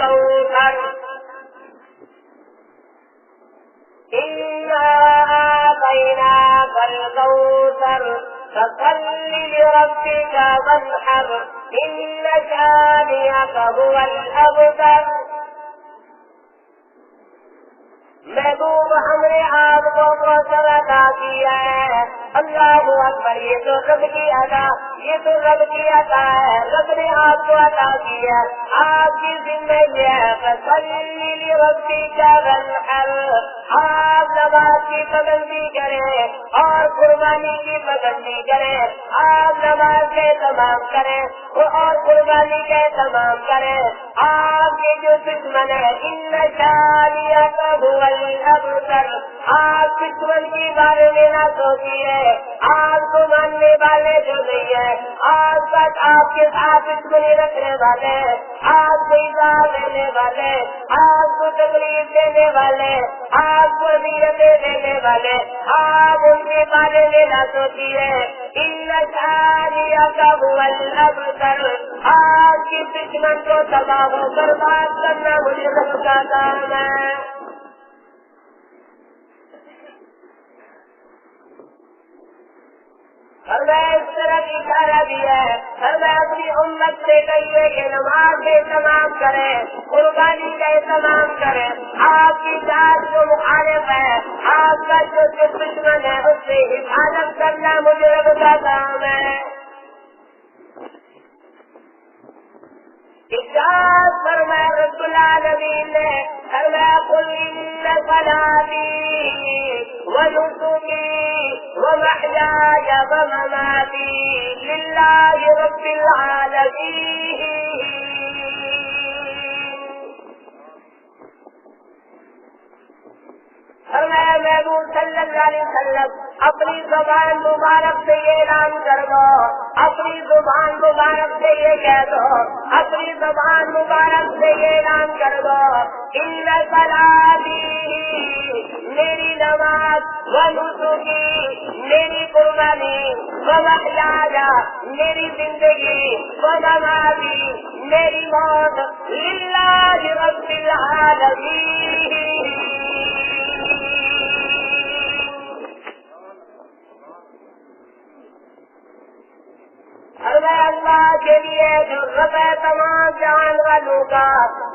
الكوثر إنا آتيناك الكوثر فصل لربك وانحر إن شانئك هو الأبتر. محبوب ہم نے آپ کو کوثر عطا کیا ہے. اللہ اکبر. یہ تو رب کی عطا، یہ تو رب کی عطا ہے. رب نے آپ کو عطا کیا. آپ کی ذمہ یہ ہے فصلی لربک وانحر. آپ نماز کی پابندی کریں اور قربانی کی پابندی کریں. آپ نماز کا اہتمام کریں اور قربانی کا اہتمام کریں. آپ کے جو دشمن ہے ان شانئک هو الابتر. آپ دشمن کے بارے میں نہ سوچیے. آپ کو ماننے والے جو نہیں ہے، آپ کے ساتھ دشمنی رکھنے والے، آپ کو ایذا دینے والے، آپ کو تکلیف دینے والے، آپ کو اذیتیں دینے والے، آپ ان کے بارے میں نہ سوچیے. ان شانئک هو الابتر. آپ کے دشمن کو تباہ و برباد کرنا مجھے رب کا کام ہے. اور میں اس طرح اشارہ دیا ہے. اور میں اپنی امت سے کہیے کہ نماز کا اہتمام کریں، قربانی کا اہتمام کریں. آپ کی ذات جو مخالف ہے، آپ کا جو دشمن ہے، اس سے حفاظت کرنا مجھے رب کا کام ہے. ارشاد فرمایا رب العالمین نے، فرمایا قل ان صلاتی ونسکی ومحیای ومماتی للہ رب العالمین. فرمایا محبوب صلی اللہ علیہ وسلم اپنی زبان مبارک سے یہ اعلان کر دو، اپنی زبان مبارک سے یہ کہہ دو، اپنی زبان مبارک سے یہ اعلان کر دو ان صلاتی میری نماز، ونسکی میری قربانی، ومحیایا میری زندگی، ومماتی میری موت للہ رب العالمین. اور میں اللہ کے لیے جو رب ہے تمام جان والوں کا،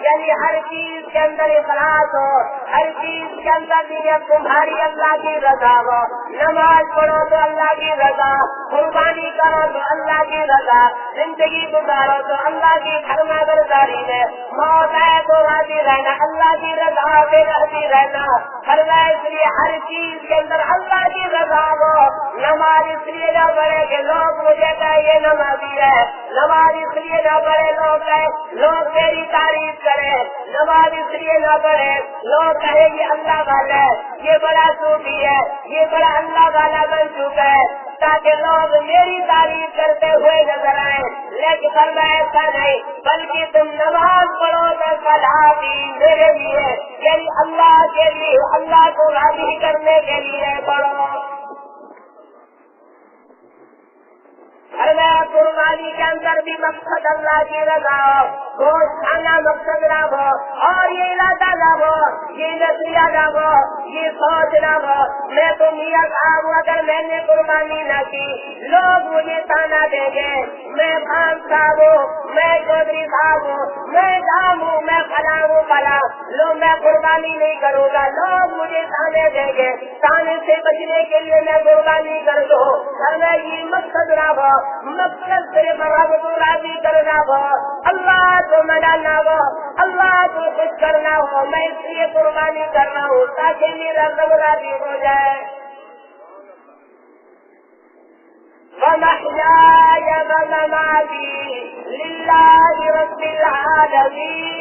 یعنی ہر چیز کے اندر اخلاص ہو، ہر چیز کے اندر نیت تمہاری اللہ کی رضا ہو. نماز پڑھو تو اللہ کی رضا، قربانی کرو تو اللہ کی رضا، زندگی گزارو تو اللہ کی فرما برداری میں، موت ہے تو راضی رہنا، اللہ کی رضا پہ راضی رہنا. فرمایا اس لیے ہر چیز کے اندر اللہ کی رضا ہو. نماز اس لیے نہ پڑھے کہ لوگ مجھے کہیں یہ نمازی ہے، نماز اس لیے نہ پڑھے لوگ میری تعریف کرے، نماز اس لیے نہ پڑھے لوگ کہیں یہ اللہ والا ہے، یہ بڑا صوفی ہے، یہ بڑا اللہ والا بن چکا ہے، تاکہ لوگ میری تعریف کرتے ہوئے نظر آئے. لیکن فرمایا ایسا نہیں، بلکہ تم نماز پڑھو تو صلاتی میرے لیے، یعنی اللہ کے لیے، اللہ کو راضی کرنے کے لیے پڑھو. فرمایا قربانی کے اندر بھی مقصد اللہ کی رضا ہو، گوشت کھانا مقصد نہ ہو، اور یہ ارادہ نہ ہو، یہ نظریہ نہ ہو، یہ سوچ نہ ہو میں تو میاں صاحب ہوں، اگر میں نے قربانی نہ کی لوگ مجھے تانا دیں گے، میں خان صاحب ہوں، میں چودھری صاحب ہوں، میں جام ہوں، میں فلاں ہوں فلاں، لوگ میں قربانی نہیں کروں گا، لوگ مجھے تانے دیں گے، تانے سے بچنے کے لیے میں قربانی کر دوں. میں یہ مقصد نہ ہو، مقصد صرف رب کو راضی کرنا ہو، اللہ کو منانا ہو، اللہ کو خوش کرنا ہو. میں اس لیے قربانی کر رہا ہوں تاکہ میرا رب راضی ہو جائے. وَمَحْيَايَ وَمَمَاتِي لِلَّهِ رَبِّ الْعَالَمِينَ.